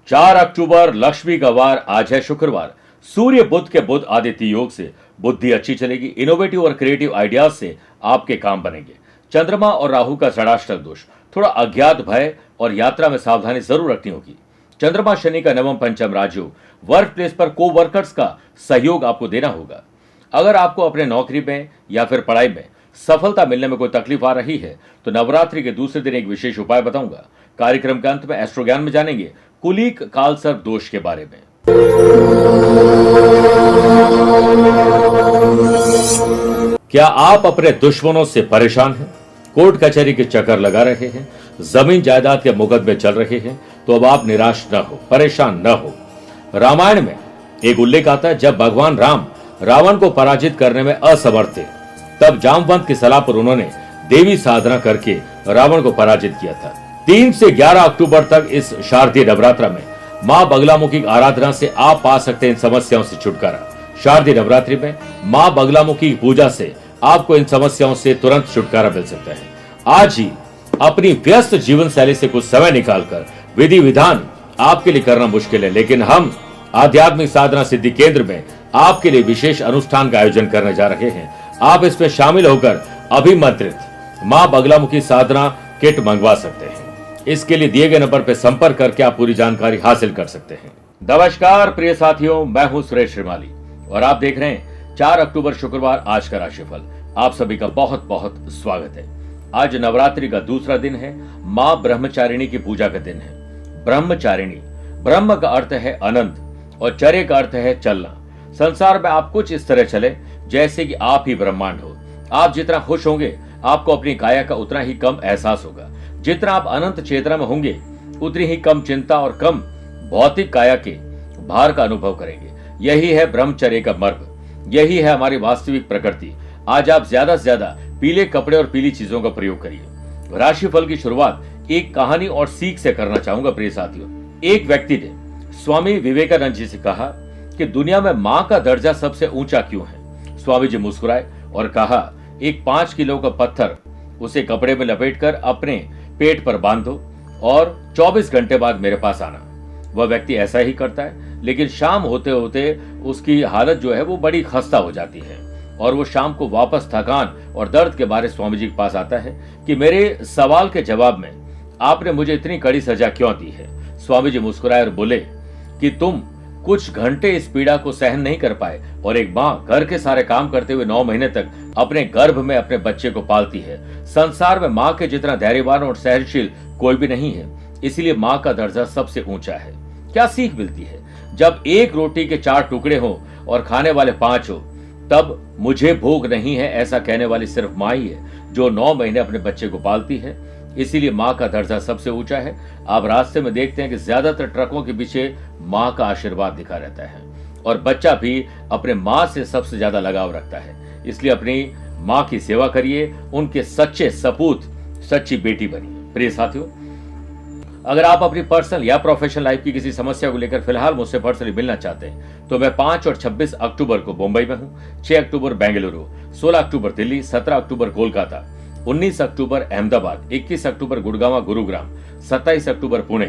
4 अक्टूबर लक्ष्मी का वार। आज है शुक्रवार। सूर्य बुध के बुध आदित्य योग से बुद्धि अच्छी चलेगी। इनोवेटिव और क्रिएटिव आइडियाज से आपके काम बनेंगे। चंद्रमा और राहु का षडाष्टक दोष, थोड़ा अज्ञात भय और यात्रा में सावधानी जरूर रखनी होगी। चंद्रमा शनि का नवम पंचम राजयोग, वर्क प्लेस पर को वर्कर्स का सहयोग आपको देना होगा। अगर आपको अपने नौकरी में या फिर पढ़ाई में सफलता मिलने में कोई तकलीफ आ रही है तो नवरात्रि के दूसरे दिन एक विशेष उपाय बताऊंगा। कार्यक्रम के अंत में एस्ट्रो ज्ञान में जानेंगे कुलीक कालसर्प दोष के बारे में। क्या आप अपने दुश्मनों से परेशान हैं? कोर्ट कचहरी के चक्कर लगा रहे हैं, जमीन जायदाद के मुकदमे चल रहे हैं? तो अब आप निराश न हो, परेशान न हो। रामायण में एक उल्लेख आता है, जब भगवान राम रावण को पराजित करने में असमर्थ थे, तब जामवंत की सलाह पर उन्होंने देवी साधना करके रावण को पराजित किया था। 3 से 11 अक्टूबर तक इस शारदीय नवरात्र में मां बगलामुखी की आराधना से आप पा सकते हैं इन समस्याओं से छुटकारा। शारदीय नवरात्रि में मां बगलामुखी की पूजा से आपको इन समस्याओं से तुरंत छुटकारा मिल सकता है। आज ही अपनी व्यस्त जीवन शैली से कुछ समय निकालकर विधि विधान आपके लिए करना मुश्किल है, लेकिन हम आध्यात्मिक साधना सिद्धि केंद्र में आपके लिए विशेष अनुष्ठान का आयोजन करने जा रहे हैं। आप इसमें शामिल होकर अभिमंत्रित मां बगलामुखी साधना किट मंगवा सकते हैं। इसके लिए दिए गए नंबर पर संपर्क करके आप पूरी जानकारी हासिल कर सकते हैं। नमस्कार प्रिय साथियों, मैं हूं सुरेश श्रीमाली और आप देख रहे हैं 4 अक्टूबर शुक्रवार आज का राशिफल। आप सभी का बहुत बहुत स्वागत है। आज नवरात्रि का दूसरा दिन है। मां ब्रह्मचारिणी की पूजा का दिन है। ब्रह्मचारिणी, ब्रह्म का अर्थ है अनंत और चर्य का अर्थ है चलना। संसार में आप कुछ इस तरह चले जैसे कि आप ही ब्रह्मांड हो। आप जितना खुश होंगे आपको अपनी काया का उतना ही कम एहसास होगा। जितना आप अनंत चेतना में होंगे उतनी ही कम चिंता और कम भौतिक काया के भार का अनुभव करेंगे। यही है ब्रह्मचर्य का मर्म, यही है हमारी वास्तविक प्रकृति। आज आप ज्यादा से ज्यादा पीले कपड़े और पीली चीजों का प्रयोग करिए। राशिफल की शुरुआत एक कहानी और सीख से करना चाहूंगा प्रिय साथियों। एक व्यक्ति ने स्वामी विवेकानंद जी से कहा कि दुनिया में मां का दर्जा सबसे ऊंचा क्यों है? स्वामी जी मुस्कुराए और कहा, एक 5 किलो का पत्थर उसे कपड़े में लपेटकर अपने पेट पर बांधो और 24 घंटे बाद मेरे पास आना। वह व्यक्ति ऐसा ही करता है, लेकिन शाम होते होते उसकी हालत जो है वो बड़ी खस्ता हो जाती है और वो शाम को वापस थकान और दर्द के बारे स्वामी जी के पास आता है कि मेरे सवाल के जवाब में आपने मुझे इतनी कड़ी सजा क्यों दी है? स्वामी जी मुस्कुराए और बोले कि तुम कुछ घंटे इस पीड़ा को सहन नहीं कर पाए और एक मां घर के सारे काम करते हुए 9 महीने तक अपने गर्भ में अपने बच्चे को पालती है। संसार में मां के जितना धैर्यवान और सहनशील कोई भी नहीं है, इसीलिए मां का दर्जा सबसे ऊंचा है। क्या सीख मिलती है? जब एक रोटी के 4 टुकड़े हो और खाने वाले 5 हो, तब मुझे भूख नहीं है ऐसा कहने वाली सिर्फ मां ही है जो 9 महीने अपने बच्चे को पालती है। इसीलिए मां का दर्जा सबसे ऊंचा है। आप रास्ते में देखते हैं कि ज्यादातर ट्रकों के पीछे मां का आशीर्वाद दिखा रहता है और बच्चा भी अपने मां से सबसे ज्यादा लगाव रखता है। इसलिए अपनी मां की सेवा करिए, उनके सच्चे सपूत, सच्ची बेटी बनिए। प्रिय साथियों, अगर आप अपनी पर्सनल या प्रोफेशनल लाइफ की किसी समस्या को लेकर फिलहाल मुझसे पर्सनली मिलना चाहते हैं तो मैं 5 और 26 अक्टूबर को मुंबई में हूं, 6 अक्टूबर बेंगलुरु, 16 अक्टूबर दिल्ली, 17 अक्टूबर कोलकाता, 19 अक्टूबर अहमदाबाद, 21 अक्टूबर गुड़गांव गुरुग्राम, 27 अक्टूबर पुणे,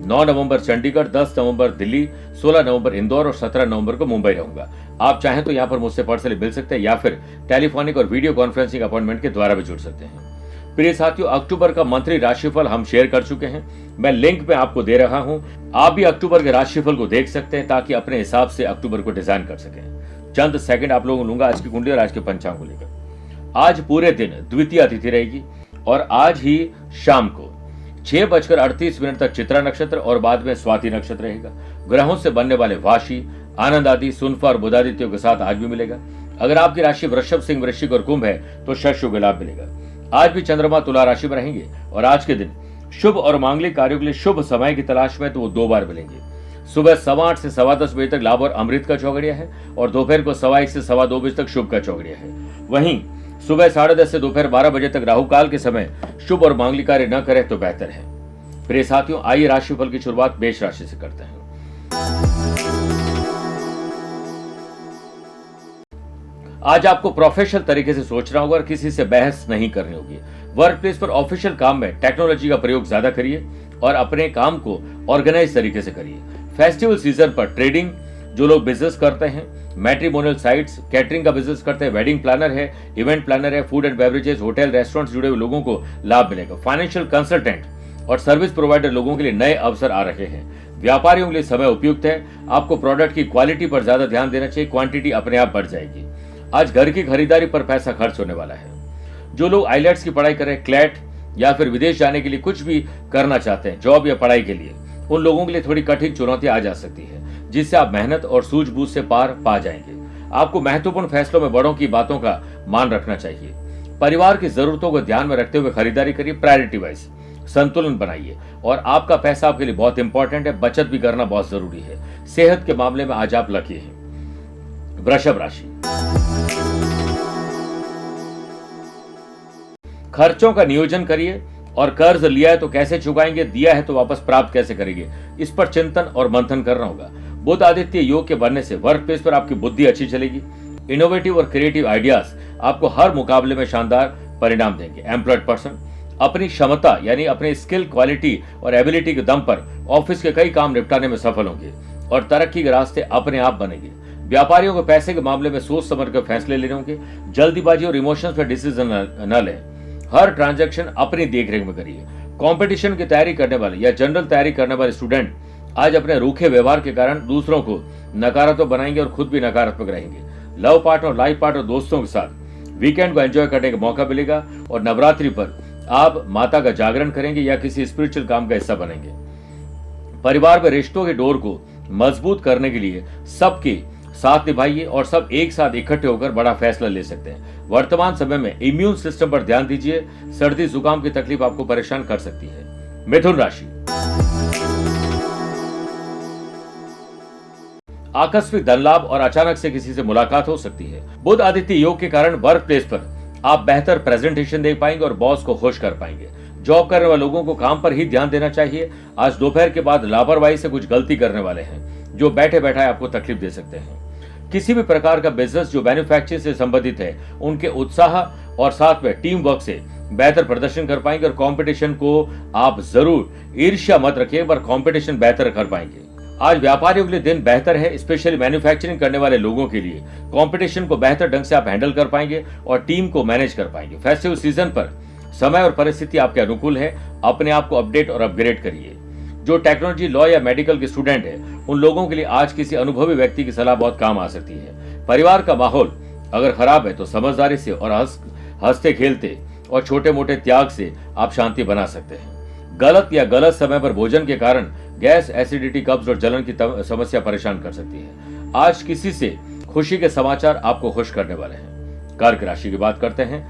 9 नवंबर चंडीगढ़, 10 नवंबर दिल्ली, 16 नवंबर इंदौर और 17 नवंबर को मुंबई रहूंगा। आप चाहें तो यहाँ पर मुझसे पर्सनली मिल सकते हैं या फिर टेलीफोनिक और वीडियो कॉन्फ्रेंसिंग अपॉइंटमेंट के द्वारा भी जुड़ सकते हैं। प्रिय साथियों, अक्टूबर का मंथली राशिफल हम शेयर कर चुके हैं, मैं लिंक पे आपको दे रहा हूं। आप भी अक्टूबर के राशिफल को देख सकते हैं ताकि अपने हिसाब से अक्टूबर को डिजाइन कर सकें। चंद सेकंड आप लोगों को लूंगा आज की कुंडली और आज के पंचांग को लेकर। आज पूरे दिन द्वितीय तिथि रहेगी और आज ही शाम को 6:38 तक चित्रा नक्षत्र और बाद में स्वाति नक्षत्र रहेगा। ग्रहों से बनने वाले वाशी, आनंद आदि, सुनफा और बुधादित्यों के साथ आज भी मिलेगा। अगर आपकी राशि वृषभ, सिंह, वृश्चिक और कुंभ है तो शस्यु का लाभ मिलेगा। आज भी चंद्रमा तुला राशि में रहेंगे और आज के दिन शुभ और मांगलिक कार्यों के लिए शुभ समय की तलाश में तो वो 2 बार मिलेंगे। सुबह 8:15 से 10:15 बजे तक लाभ और अमृत का चौगड़िया है और दोपहर को 1:15 से 2:15 बजे तक शुभ का चौगड़िया है। वहीं सुबह 10:30 से दोपहर 12 बजे तक राहु काल के समय शुभ और मांगलिक कार्य न करें तो बेहतर है। प्रिय साथियों, आइए राशिफल की शुरुआत मेष राशि से करते हैं। आज आपको प्रोफेशनल तरीके से सोचना होगा और किसी से बहस नहीं करनी होगी। वर्क प्लेस पर ऑफिशियल काम में टेक्नोलॉजी का प्रयोग ज्यादा करिए और अपने काम को ऑर्गेनाइज तरीके से करिए। फेस्टिवल सीजन पर ट्रेडिंग, जो लोग बिजनेस करते हैं, मैट्रिमोनियल साइट्स, कैटरिंग का बिजनेस करते हैं, वेडिंग प्लानर है, इवेंट प्लानर है, food and beverages, hotel, restaurant जुड़े हुए लोगों को लाभ मिलेगा। फाइनेंशियल कंसल्टेंट और सर्विस प्रोवाइडर लोगों के लिए नए अवसर आ रहे हैं। व्यापारियों के लिए समय उपयुक्त है। आपको प्रोडक्ट की क्वालिटी पर ज्यादा ध्यान देना चाहिए, क्वांटिटी अपने आप बढ़ जाएगी। आज घर की खरीदारी पर पैसा खर्च होने वाला है। जो लोग आईलेट्स की पढ़ाई कर रहे हैं, क्लैट या फिर विदेश जाने के लिए कुछ भी करना चाहते हैं, जॉब या पढ़ाई के लिए, उन लोगों के लिए थोड़ी कठिन चुनौतियां आ जा सकती है, जिससे आप मेहनत और सूझबूझ से पार पा जाएंगे। आपको महत्वपूर्ण फैसलों में बड़ों की बातों का मान रखना चाहिए। परिवार की जरूरतों को ध्यान में रखते हुए खरीदारी करिए, प्रायोरिटी वाइज संतुलन बनाइए। और आपका पैसा आपके लिए बहुत इंपॉर्टेंट है, बचत भी करना बहुत जरूरी है। सेहत के मामले में आज आप लकी हैं। वृषभ राशि, खर्चों का नियोजन करिए और कर्ज लिया है तो कैसे चुकाएंगे, दिया है तो वापस प्राप्त कैसे करेंगे, इस पर चिंतन और मंथन करना होगा। बुध आदित्य योग के बनने से वर्क प्लेस पर आपकी बुद्धि अच्छी चलेगी। इनोवेटिव और क्रिएटिव आइडियाज आपको हर मुकाबले में शानदार परिणाम देंगे। एम्प्लॉयड पर्सन अपनी क्षमता यानी अपने स्किल, क्वालिटी और एबिलिटी के दम पर ऑफिस के कई काम निपटाने में सफल होंगे और तरक्की के रास्ते अपने आप बनेंगे। व्यापारियों को पैसे के मामले में सोच समझ कर फैसले लेने होंगे। जल्दीबाजी और इमोशंस पर डिसीजन न लें। हर ट्रांजैक्शन अपनी देखरेख में करिए। कंपटीशन की तैयारी करने वाले या जनरल तैयारी करने वाले स्टूडेंट आज अपने रूखे व्यवहार के कारण दूसरों को नकारात्मक बनाएंगे और खुद भी नकारात्मक रहेंगे। लव पार्टनर, लाइफ पार्टनर, दोस्तों के साथ वीकेंड को एंजॉय करने का मौका मिलेगा और नवरात्रि पर आप माता का जागरण करेंगे या किसी स्पिरिचुअल काम का हिस्सा बनेंगे। परिवार में रिश्तों के डोर को मजबूत करने के लिए सबके साथ निभाइए और सब एक साथ इकट्ठे होकर बड़ा फैसला ले सकते हैं। वर्तमान समय में इम्यून सिस्टम पर ध्यान दीजिए। सर्दी जुकाम की तकलीफ आपको परेशान कर सकती है। मिथुन राशि, आकस्मिक धन लाभ और अचानक से किसी से मुलाकात हो सकती है। बुध आदित्य योग के कारण वर्क प्लेस पर आप बेहतर प्रेजेंटेशन दे पाएंगे और बॉस को खुश कर पाएंगे। जॉब करने वाले लोगों को काम पर ही ध्यान देना चाहिए। आज दोपहर के बाद लापरवाही से कुछ गलती करने वाले हैं जो बैठे बैठे आपको तकलीफ दे सकते हैं। किसी भी प्रकार का बिजनेस जो मैन्युफैक्चरिंग से संबंधित है, उनके उत्साह और साथ में टीम वर्क से बेहतर प्रदर्शन कर पाएंगे और कंपटीशन को आप जरूर ईर्ष्या मत रखिए, पर कंपटीशन बेहतर कर पाएंगे। आज व्यापारियों के लिए दिन बेहतर है, स्पेशली मैन्युफैक्चरिंग करने वाले लोगों के लिए। कंपटीशन को बेहतर ढंग से आप हैंडल कर पाएंगे और टीम को मैनेज कर पाएंगे। फेस्टिवल सीजन पर समय और परिस्थिति आपके अनुकूल है। अपने आप को अपडेट और अपग्रेड करिए। जो टेक्नोलॉजी, लॉ या मेडिकल के स्टूडेंट है, उन लोगों के लिए आज किसी अनुभवी व्यक्ति की सलाह बहुत काम आ सकती है। परिवार का माहौल अगर खराब है तो समझदारी से और हंसते खेलते और छोटे मोटे त्याग से आप शांति बना सकते हैं। गलत या गलत समय पर भोजन के कारण गैस, एसिडिटी, कब्ज और जलन की समस्या परेशान कर सकती है। आज किसी से खुशी के समाचार आपको खुश करने वाले हैं। कर्क राशि की बात करते हैं।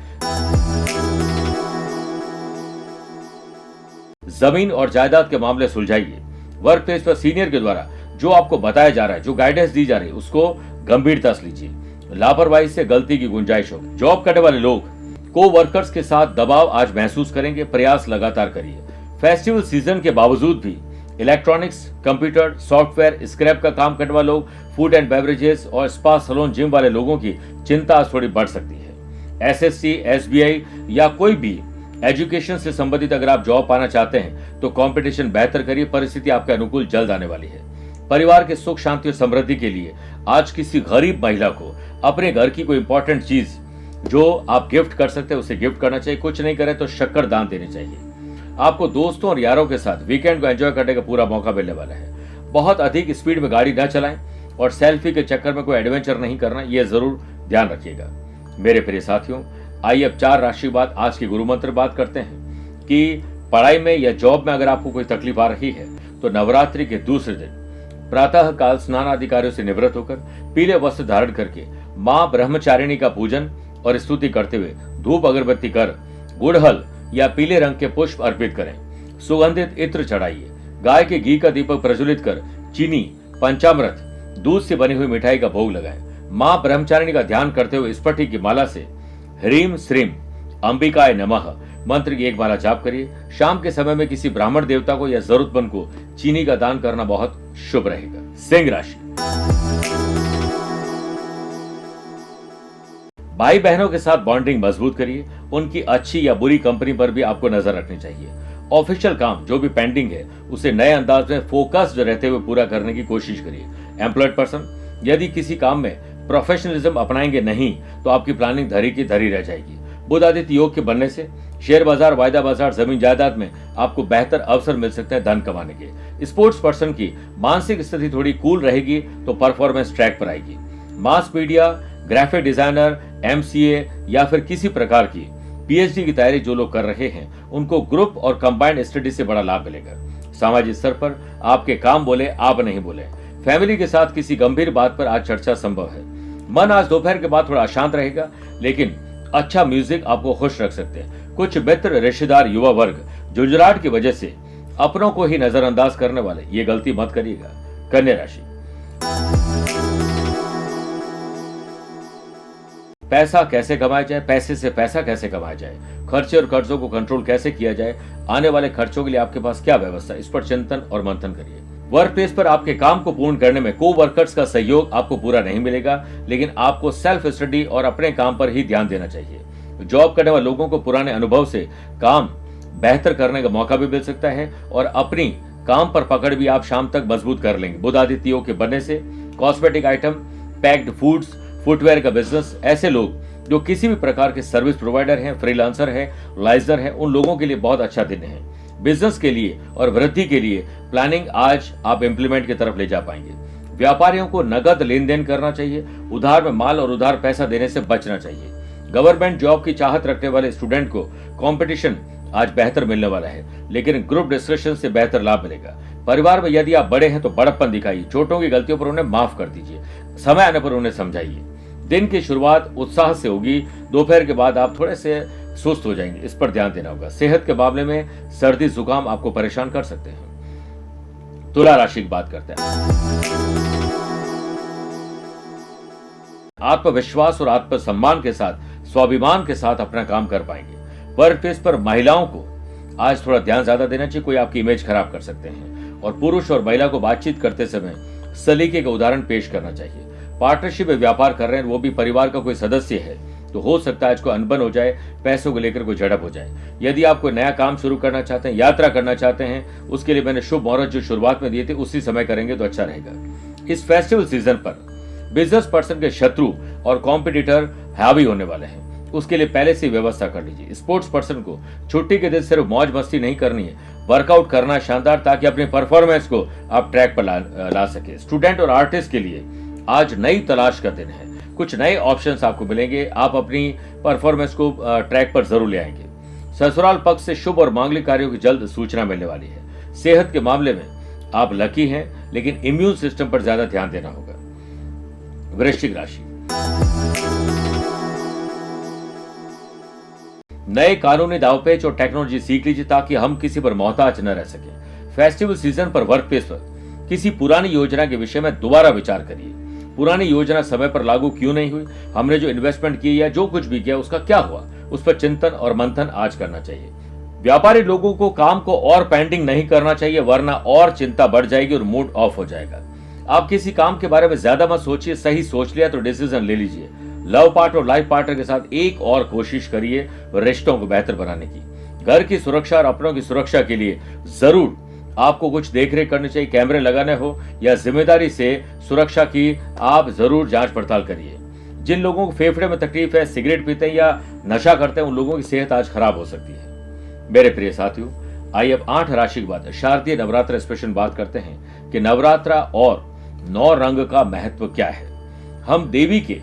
जमीन और जायदाद के मामले सुलझाइए। वर्क प्लेस पर सीनियर के द्वारा जो आपको बताया जा रहा है, जो गाइडेंस दी जा रही है, उसको गंभीरता से लीजिए। लापरवाही से गलती की गुंजाइश होगी। जॉब करने वाले लोग को वर्कर्स के साथ दबाव आज महसूस करेंगे। प्रयास लगातार करिए। फेस्टिवल सीजन के बावजूद भी इलेक्ट्रॉनिक्स, कंप्यूटर, सॉफ्टवेयर, स्क्रैप का काम करने वाले लोग, फूड एंड बेवरेजेस और स्पा सैलून, जिम वाले लोगों की चिंता थोड़ी बढ़ सकती है। एसएससी, एसबीआई या कोई भी एजुकेशन से संबंधित अगर आप जॉब पाना चाहते हैं तो कंपटीशन बेहतर करिए। परिस्थिति आपके अनुकूल जल्द आने वाली है। परिवार के सुख, शांति और समृद्धि के लिए आज किसी गरीब महिला को अपने घर की कोई इंपॉर्टेंट चीज जो आप गिफ्ट कर सकते हैं उसे गिफ्ट करना चाहिए। कुछ नहीं करे तो शक्कर दान देने चाहिए। आपको दोस्तों और यारों के साथ वीकेंड को एंजॉय करने का पूरा मौका मिलने वाला है। बहुत अधिक स्पीड में गाड़ी न चलाएं और सेल्फी के चक्कर में कोई एडवेंचर नहीं करना, यह जरूर ध्यान रखिएगा। मेरे प्रिय साथियों, आइए अब 4 राशि के बाद आज की गुरु मंत्र बात करते हैं कि पढ़ाई में या जॉब में अगर आपको कोई तकलीफ आ रही है तो नवरात्रि के दूसरे दिन प्रातः काल स्नान आदि कार्यों से निवृत्त होकर पीले वस्त्र धारण करके मां ब्रह्मचारिणी का पूजन और स्तुति करते हुए धूप अगरबत्ती कर गुड़हल या पीले रंग के पुष्प अर्पित करें। सुगंधित इत्र चढ़ाइए। गाय के घी का दीपक प्रज्वलित कर चीनी, पंचामृत, दूध से बनी हुई मिठाई का भोग लगाएं। मां ब्रह्मचारिणी का ध्यान करते हुए स्फटिक की माला से ह्रीम श्रीम अंबिकाय नमः मंत्र की एक माला जाप करिए। शाम के समय में किसी ब्राह्मण देवता को या जरूरतमंद को चीनी का दान करना बहुत शुभ रहेगा। सिंह राशि, भाई बहनों के साथ बॉन्डिंग मजबूत करिए। उनकी अच्छी या बुरी कंपनी पर भी आपको नजर रखनी चाहिए। ऑफिशियल काम जो भी पेंडिंग है उसे नए अंदाज में फोकस्ड रहते हुए पूरा करने की कोशिश करिए। एम्प्लॉयड पर्सन, यदि किसी काम में प्रोफेशनलिज्म अपनाएंगे नहीं तो आपकी प्लानिंग धरी की धरी रह जाएगी। बुध आदित्य योग के बनने से शेयर बाजार, वायदा बाजार, जमीन जायदाद में आपको बेहतर अवसर मिल सकते हैं धन कमाने के। स्पोर्ट्स पर्सन की मानसिक स्थिति थोड़ी कूल रहेगी तो परफॉर्मेंस ट्रैक पर आएगी। Mass media, graphic designer, MCA या फिर किसी प्रकार की पीएचडी की तैयारी जो लोग कर रहे हैं उनको ग्रुप और कंबाइंड स्टडी से बड़ा लाभ मिलेगा। सामाजिक स्तर पर आपके काम बोले, आप नहीं बोले। फैमिली के साथ किसी गंभीर बात पर आज चर्चा संभव है। मन आज दोपहर के बाद थोड़ा अशांत रहेगा, लेकिन अच्छा म्यूजिक आपको खुश रख सकते हैं। कुछ मित्र, रिश्तेदार, युवा वर्ग जुजराट की वजह से अपनों को ही नजरअंदाज करने वाले, ये गलती मत करिएगा। कन्या राशि, पैसा कैसे कमाया जाए, पैसे से पैसा कैसे कमाया जाए, खर्चे और कर्जों को कंट्रोल कैसे किया जाए, आने वाले खर्चों के लिए आपके पास क्या व्यवस्था, इस पर चिंतन और मंथन करिए। वर्क प्लेस पर आपके काम को पूर्ण करने में को वर्कर्स का सहयोग आपको पूरा नहीं मिलेगा, लेकिन आपको सेल्फ स्टडी और अपने काम पर ही ध्यान देना चाहिए। जॉब करने वाले लोगों को पुराने अनुभव से काम बेहतर करने का मौका भी मिल सकता है और अपनी काम पर पकड़ भी आप शाम तक मजबूत कर लेंगे। बुध आदित्य योग के बनने से cosmetic item, packed foods, footwear का बिजनेस, ऐसे लोग जो किसी भी प्रकार के सर्विस प्रोवाइडर हैं, फ्रीलांसर हैं, लाइजर हैं, उन लोगों के लिए बहुत अच्छा दिन है। बिजनेस के लिए और वृद्धि के लिए प्लानिंग आज आप इंप्लीमेंट की तरफ ले जा पाएंगे। व्यापारियों को नगद लेन देन करना चाहिए, उधार में माल और उधार पैसा देने से बचना चाहिए। गवर्नमेंट जॉब की चाहत रखने वाले स्टूडेंट को कंपटीशन आज बेहतर मिलने वाला है, लेकिन ग्रुप डिस्कशन से बेहतर लाभ मिलेगा। परिवार में यदि आप बड़े हैं तो बड़प्पन दिखाइए, छोटों की गलतियों पर उन्हें माफ कर दीजिए, समय आने पर उन्हें समझाइए। दिन की शुरुआत उत्साह से होगी, दोपहर के बाद आप थोड़े से सुस्त हो जाएंगे, इस पर ध्यान देना होगा। सेहत के मामले में सर्दी जुकाम आपको परेशान कर सकते हैं। तुला राशि की बात करते हैं। आत्मविश्वास और आत्मसम्मान के साथ, स्वाभिमान के साथ अपना काम कर पाएंगे। वर्क प्लेस पर महिलाओं को आज थोड़ा ध्यान ज्यादा देना चाहिए, कोई आपकी इमेज खराब कर सकते हैं। और पुरुष और महिला को बातचीत करते समय सलीके का उदाहरण पेश करना चाहिए। पार्टनरशिप में व्यापार कर रहे हैं, वो भी परिवार का कोई सदस्य है, तो हो सकता है आज को अनबन हो जाए, पैसों को लेकर कोई झड़प हो जाए। यदि आप कोई नया काम शुरू करना चाहते हैं, यात्रा करना चाहते हैं, उसके लिए मैंने शुभ मुहूर्त जो शुरुआत में दिए थे उसी समय करेंगे तो अच्छा रहेगा। इस फेस्टिवल सीजन पर बिजनेस पर्सन के शत्रु और कॉम्पिटिटर हावी होने वाले हैं, उसके लिए पहले से व्यवस्था कर लीजिए। स्पोर्ट्स पर्सन को छुट्टी के दिन सिर्फ मौज मस्ती नहीं करनी है, वर्कआउट करना शानदार, ताकि अपने परफॉर्मेंस को आप ट्रैक पर ला सके। स्टूडेंट और आर्टिस्ट के लिए आज नई तलाश का दिन है, कुछ नए ऑप्शंस आपको मिलेंगे, आप अपनी परफॉर्मेंस को ट्रैक पर जरूर ले आएंगे। ससुराल पक्ष से शुभ और मांगलिक कार्यों की जल्द सूचना मिलने वाली है। सेहत के मामले में आप लकी हैं, लेकिन इम्यून सिस्टम पर ज्यादा ध्यान देना होगा। वृश्चिक राशि, नए कानूनी दावपेच और टेक्नोलॉजी सीख लीजिए ताकि हम किसी पर मोहताज न रह सके। फेस्टिवल सीजन पर वर्क प्लेस पर किसी पुरानी योजना के विषय में दोबारा विचार करिए। पुरानी योजना समय पर लागू क्यों नहीं हुई, हमने जो इन्वेस्टमेंट की या जो कुछ भी किया उसका क्या हुआ, उस पर चिंतन और मंथन आज करना चाहिए। व्यापारी लोगों को काम को और पेंडिंग नहीं करना चाहिए, वरना और चिंता बढ़ जाएगी और मूड ऑफ हो जाएगा। आप किसी काम के बारे में ज्यादा मत सोचिए, सही सोच लिया तो डिसीजन ले लीजिए। लव पार्टनर और लाइफ पार्टनर के साथ एक और कोशिश करिए रिश्तों को बेहतर बनाने की। घर की सुरक्षा और अपनों की सुरक्षा के लिए जरूर आपको कुछ देखरेख करनी चाहिए, कैमरे लगाने हो या जिम्मेदारी से सुरक्षा की आप जरूर जांच पड़ताल करिए। जिन लोगों को फेफड़े में तकलीफ है, सिगरेट पीते हैं या नशा करते हैं, उन लोगों की सेहत आज खराब हो सकती है। मेरे प्रिय साथियों, आइए अब 8 राशि की बात, शारदीय नवरात्र स्पेशल बात करते हैं कि नवरात्रा और 9 रंग का महत्व क्या है। हम देवी के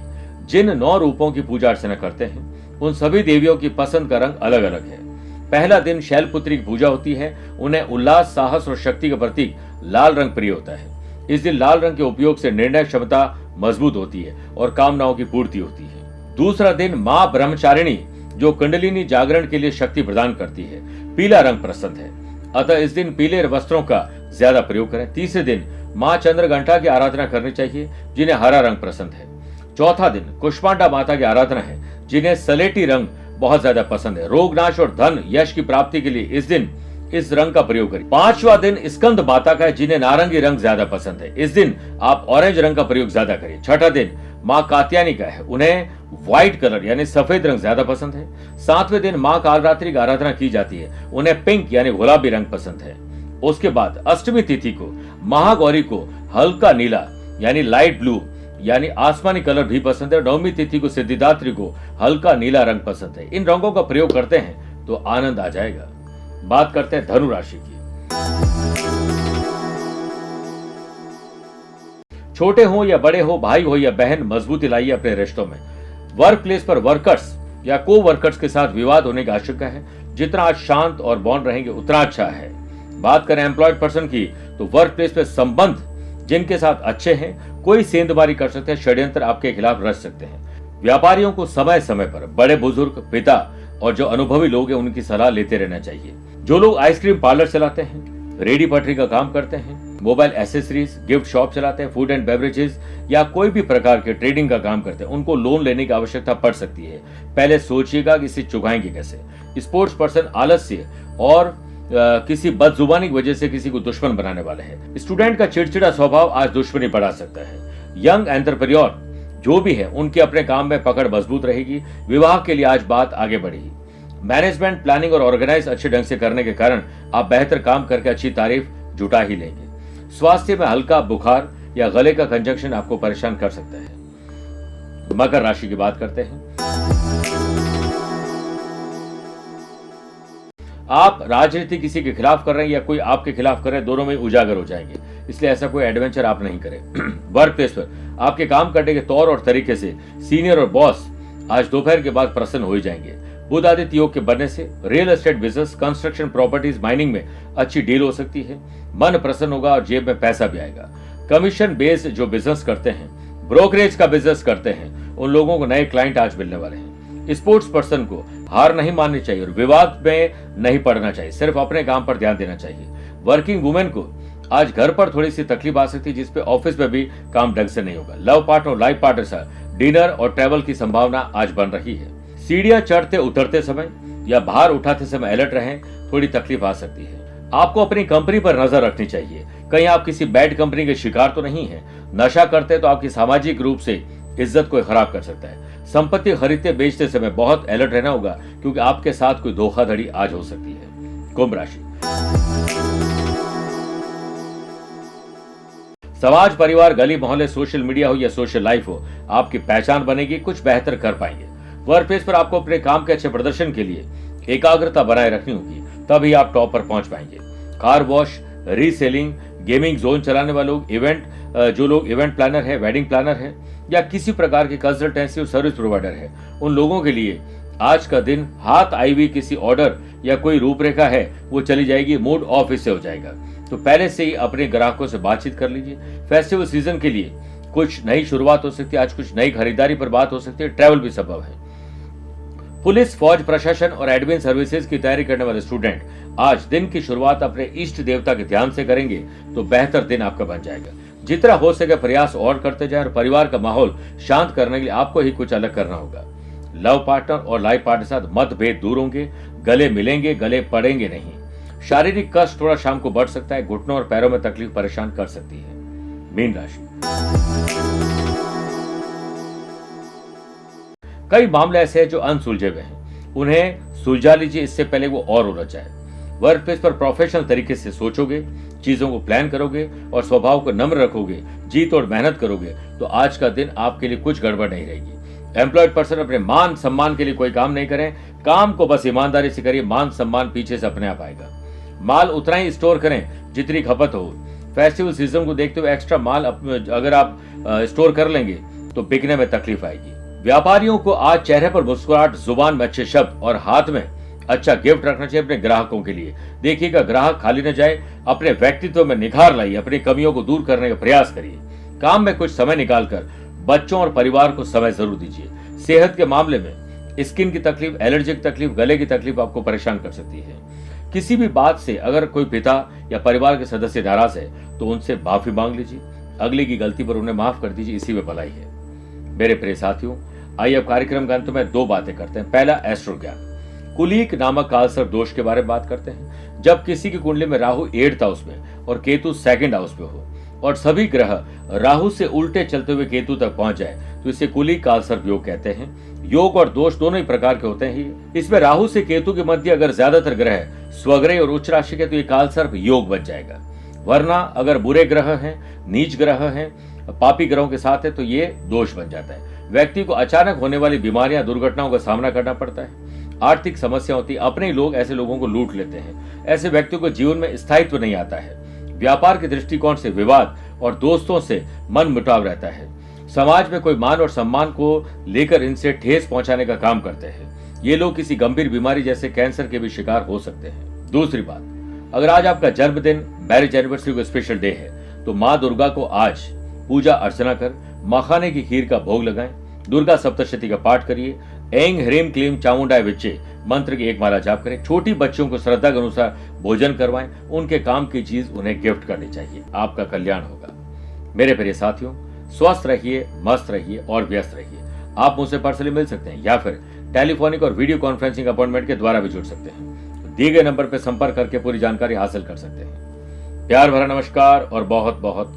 जिन 9 रूपों की पूजा अर्चना करते हैं, उन सभी देवियों की पसंद का रंग अलग अलग है। पहला दिन शैलपुत्री की पूजा होती है, उन्हें उल्लास, साहस और शक्ति का प्रतीक लाल रंग प्रिय होता है। इस दिन लाल रंग के उपयोग से निर्णय क्षमता मजबूत होती है और कामनाओं की पूर्ति होती है। दूसरा दिन मां ब्रह्मचारिणी, जो कुंडलिनी जागरण के लिए शक्ति प्रदान करती है, पीला रंग पसंद है, अतः इस दिन पीले वस्त्रों का ज्यादा प्रयोग करें। तीसरे दिन मां चंद्रघंटा की आराधना करनी चाहिए, जिन्हें हरा रंग पसंद है। चौथा दिन कुष्मांडा माता की आराधना है, जिन्हें सलेटी रंग बहुत ज्यादा पसंद है। रोग नाश और धन यश की प्राप्ति के लिए इस दिन इस रंग का प्रयोग करिए। 5वां दिन स्कंद माता का है, जिन्हें नारंगी रंग ज्यादा पसंद है, इस दिन आप ऑरेंज रंग का प्रयोग ज्यादा करिए। 6ठा दिन माँ कात्यायनी का है, उन्हें व्हाइट कलर यानी सफेद रंग ज्यादा पसंद है। 7वें दिन माँ कालरात्रि की आराधना की जाती है, उन्हें पिंक यानी गुलाबी रंग पसंद है। उसके बाद अष्टमी तिथि को महागौरी को हल्का नीला यानी लाइट ब्लू यानी आसमानी कलर भी पसंद है। 9वीं तिथि को सिद्धिदात्री को हल्का नीला रंग पसंद है। इन रंगों का प्रयोग करते हैं तो आनंद आ जाएगा। बात करते हैं धनु राशि की। छोटे हो या बड़े हो, भाई हो या बहन, मजबूती लाइए अपने रिश्तों में। वर्क प्लेस पर वर्कर्स या को वर्कर्स के साथ विवाद होने की आशंका है। जितना आज शांत और बॉन्ड रहेंगे उतना अच्छा है। बात करें एम्प्लॉयड पर्सन की, तो वर्क प्लेस पे संबंध जिनके साथ अच्छे हैं, कोई सेंधमारी कर सकते हैं, षड्यंत्र आपके खिलाफ रच सकते हैं। व्यापारियों को समय समय पर बड़े बुजुर्ग, पिता और जो अनुभवी लोग हैं उनकी सलाह लेते रहना चाहिए। जो लोग आइसक्रीम पार्लर चलाते हैं, रेडी पटरी का काम करते हैं, मोबाइल एसेसरीज, गिफ्ट शॉप चलाते हैं, फूड एंड बेवरेजेस या कोई भी प्रकार के ट्रेडिंग का काम करते हैं, उनको लोन लेने की आवश्यकता पड़ सकती है। पहले सोचिएगा कि इसे चुकाएंगे कैसे। स्पोर्ट्स पर्सन आलस्य और किसी बदजुबानी की वजह से किसी को दुश्मन बनाने वाले हैं। स्टूडेंट का चिड़चिड़ा स्वभाव आज दुश्मनी बढ़ा सकता है। यंग एंटरप्रेन्योर जो भी है उनके अपने काम में पकड़ मजबूत रहेगी। विवाह के लिए आज बात आगे बढ़ेगी। मैनेजमेंट, प्लानिंग और ऑर्गेनाइज अच्छे ढंग से करने के कारण आप बेहतर काम करके अच्छी तारीफ जुटा ही लेंगे। स्वास्थ्य में हल्का बुखार या गले का कंजक्शन आपको परेशान कर सकता है। मकर राशि की बात करते हैं। आप राजनीति किसी के खिलाफ कर रहे हैं या कोई आपके खिलाफ कर रहे हैं, दोनों में उजागर हो जाएंगे, इसलिए ऐसा कोई एडवेंचर आप नहीं करें। वर्क प्लेस पर आपके काम करने के तौर और तरीके से सीनियर और बॉस आज दोपहर के बाद प्रसन्न हो जाएंगे। बुध आदित्य योग के बनने से real estate business, construction, properties, mining में अच्छी डील हो सकती है। मन प्रसन्न होगा और जेब में पैसा भी आएगा। कमीशन बेस्ड जो बिजनेस करते हैं, ब्रोकरेज का बिजनेस करते हैं, उन लोगों को नए क्लाइंट आज मिलने वाले हैं। स्पोर्ट्स पर्सन को हार नहीं माननी चाहिए और विवाद में नहीं पड़ना चाहिए, सिर्फ अपने काम पर ध्यान देना चाहिए। वर्किंग वुमेन को आज घर पर थोड़ी सी तकलीफ आ सकती है, जिसपे ऑफिस में भी काम ढंग से नहीं होगा। लव पार्टनर और लाइफ पार्टनर साथ डिनर और ट्रैवल की संभावना आज बन रही है। सीढ़ियां चढ़ते उतरते समय या भार उठाते समय अलर्ट रहें, थोड़ी तकलीफ आ सकती है। आपको अपनी कंपनी पर नजर रखनी चाहिए, कहीं आप किसी बैड कंपनी के शिकार तो नहीं है। नशा करते तो आपकी सामाजिक रूप से इज्जत को खराब कर सकता है। संपत्ति खरीदते बेचते समय बहुत अलर्ट रहना होगा, क्योंकि आपके साथ कोई धोखाधड़ी आज हो सकती है। कुंभ राशि। समाज, परिवार, गली मोहल्ले, सोशल मीडिया हो या सोशल लाइफ हो, आपकी पहचान बनेगी, कुछ बेहतर कर पाएंगे। वर्क प्लेस पर आपको अपने काम के अच्छे प्रदर्शन के लिए एकाग्रता बनाए रखनी होगी, तभी आप टॉप पर पहुंच पाएंगे। Car wash, reselling, gaming zone चलाने वाले लोग, जो लोग इवेंट प्लानर है, वेडिंग प्लानर है या किसी प्रकार की कंसल्टेंसी और सर्विस प्रोवाइडर है, उन लोगों के लिए आज का दिन हाथ आई हुई किसी ऑर्डर या कोई रूपरेखा है वो चली जाएगी, मूड ऑफ इससे हो जाएगा। तो पहले से ही अपने ग्राहकों से बातचीत कर लीजिए। फेस्टिवल सीजन के लिए कुछ नई शुरुआत हो सकती है, आज कुछ नई खरीदारी पर बात हो सकती है, ट्रैवल भी संभव है। पुलिस, फौज, प्रशासन और एडमिन सर्विसेज की तैयारी करने वाले स्टूडेंट आज दिन की शुरुआत अपने इष्ट देवता के ध्यान से करेंगे तो बेहतर दिन आपका बन जाएगा। जितना हो सके प्रयास और करते जाएं और परिवार का माहौल शांत करने के लिए आपको ही कुछ अलग करना होगा। लव पार्टनर और लाइफ पार्टनर के साथ मतभेद दूर होंगे, गले मिलेंगे, गले पड़ेंगे नहीं। शारीरिक कष्ट थोड़ा शाम को बढ़ सकता है, घुटनों और पैरों में तकलीफ परेशान कर सकती है। मीन राशि। कई मामले ऐसे हैं जो अनसुलझे हुए हैं, उन्हें सुलझा लीजिए इससे पहले वो और उलझ जाए। वर्क प्लेस पर प्रोफेशनल तरीके से सोचोगे, चीजों को प्लान करोगे और स्वभाव को नम्र रखोगे, जीत और मेहनत करोगे तो आज का दिन आपके लिए कुछ गड़बड़ नहीं रहेगी। एम्प्लॉयड पर्सन अपने मान सम्मान के लिए कोई काम नहीं करें, काम को बस ईमानदारी से करिए, मान सम्मान पीछे से अपने आप आएगा। माल उतना ही स्टोर करें जितनी खपत हो। फेस्टिवल सीजन को देखते हुए एक्स्ट्रा माल अगर आप स्टोर कर लेंगे तो बिकने में तकलीफ आएगी। व्यापारियों को आज चेहरे पर मुस्कुराहट, जुबान में अच्छे शब्द और हाथ में अच्छा गिफ्ट रखना चाहिए अपने ग्राहकों के लिए। देखिएगा ग्राहक खाली न जाए, अपने व्यक्तित्व में निखार लाइए, अपनी कमियों को दूर करने का प्रयास करिए। काम में कुछ समय निकालकर बच्चों और परिवार को समय जरूर दीजिए। सेहत के मामले में स्किन की तकलीफ, एलर्जी की तकलीफ, गले की तकलीफ आपको परेशान कर सकती है। किसी भी बात से अगर कोई पिता या परिवार के सदस्य नाराज है तो उनसे माफी मांग लीजिए, अगले की गलती पर उन्हें माफ कर दीजिए, इसी में भलाई है। मेरे प्रिय साथियों, आइए अब कार्यक्रम के अंत में दो बातें करते हैं। पहला, एस्ट्रो ज्ञान। कुलीक नामक कालसर्प दोष के बारे में बात करते हैं। जब किसी की कुंडली में राहु 8th हाउस में और केतु 2nd हाउस में हो और सभी ग्रह राहु से उल्टे चलते हुए केतु तक पहुंच जाए तो इसे कुलीक कालसर्प योग कहते हैं। योग और दोष दोनों ही प्रकार के होते हैं। इसमें राहु से केतु के मध्य अगर ज्यादातर ग्रह स्वग्रह और उच्च राशि के तो ये कालसर्प योग बन जाएगा। वरना अगर बुरे ग्रह हैं, नीच ग्रह हैं, पापी ग्रहों के साथ है तो ये दोष बन जाता है। व्यक्ति को अचानक होने वाली बीमारियां, दुर्घटनाओं का सामना करना पड़ता है। आर्थिक समस्या होती है, अपने ही लोग ऐसे लोगों को लूट लेते हैं। ऐसे व्यक्तियों को जीवन में स्थायित्व नहीं आता है। व्यापार के दृष्टिकोण से विवाद और दोस्तों से मन मुटाव रहता है। समाज में कोई मान और सम्मान को लेकर इनसे ठेस पहुंचाने का काम करते हैं। ये लोग किसी गंभीर बीमारी जैसे कैंसर के भी शिकार हो सकते हैं। दूसरी बात, अगर आज आपका जन्मदिन, मैरिज एनिवर्सरी को स्पेशल डे है तो माँ दुर्गा को आज पूजा अर्चना कर मखाने की खीर का भोग लगाएं। दुर्गा सप्तशती का पाठ करिए। ऐं ह्रीं क्लीं चामुंडाय विच्चे मंत्र की एक माला जाप करें। छोटी बच्चों को श्रद्धा के अनुसार भोजन करवाएं। उनके काम की चीज उन्हें गिफ्ट करनी चाहिए। आपका कल्याण होगा। मेरे प्रिय साथियों, स्वस्थ रहिए, मस्त रहिए और व्यस्त रहिए। आप मुझसे पर्सनली मिल सकते हैं या फिर टेलीफोनिक और वीडियो कॉन्फ्रेंसिंग अपॉइंटमेंट के द्वारा भी जुड़ सकते हैं। दिए गए नंबर पर संपर्क करके पूरी जानकारी हासिल कर सकते हैं। प्यार भरा नमस्कार और बहुत बहुत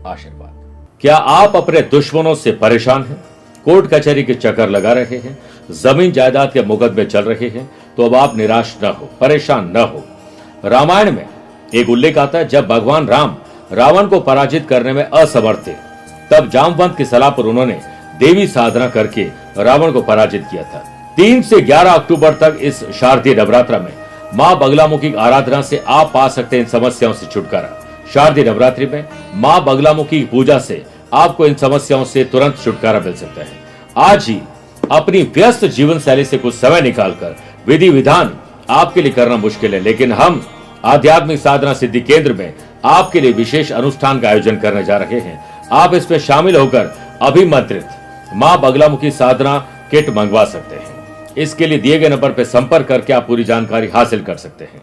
आशीर्वाद। क्या आप अपने दुश्मनों से परेशान हैं? कोर्ट कचहरी के चक्कर लगा रहे हैं, जमीन जायदाद के मुकदमे चल रहे हैं? तो अब आप निराश न हो, परेशान न हो। रामायण में एक उल्लेख आता है, जब भगवान राम रावण को पराजित करने में असमर्थ थे तब जामवंत की सलाह पर उन्होंने देवी साधना करके रावण को पराजित किया था। 3 से 11 अक्टूबर तक इस शारदीय नवरात्र में मां बगलामुखी की आराधना से आप पा सकते हैं इन समस्याओं से छुटकारा। शारदीय नवरात्रि में मां बगलामुखी की पूजा से आपको इन समस्याओं से तुरंत छुटकारा मिल सकता है। आज ही अपनी व्यस्त जीवन शैली से कुछ समय निकालकर विधि विधान आपके लिए करना मुश्किल है, लेकिन हम आध्यात्मिक साधना सिद्धि केंद्र में आपके लिए विशेष अनुष्ठान का आयोजन करने जा रहे हैं। आप इसमें शामिल होकर अभिमंत्रित मां बगलामुखी साधना किट मंगवा सकते हैं। इसके लिए दिए गए नंबर पर संपर्क करके आप पूरी जानकारी हासिल कर सकते हैं।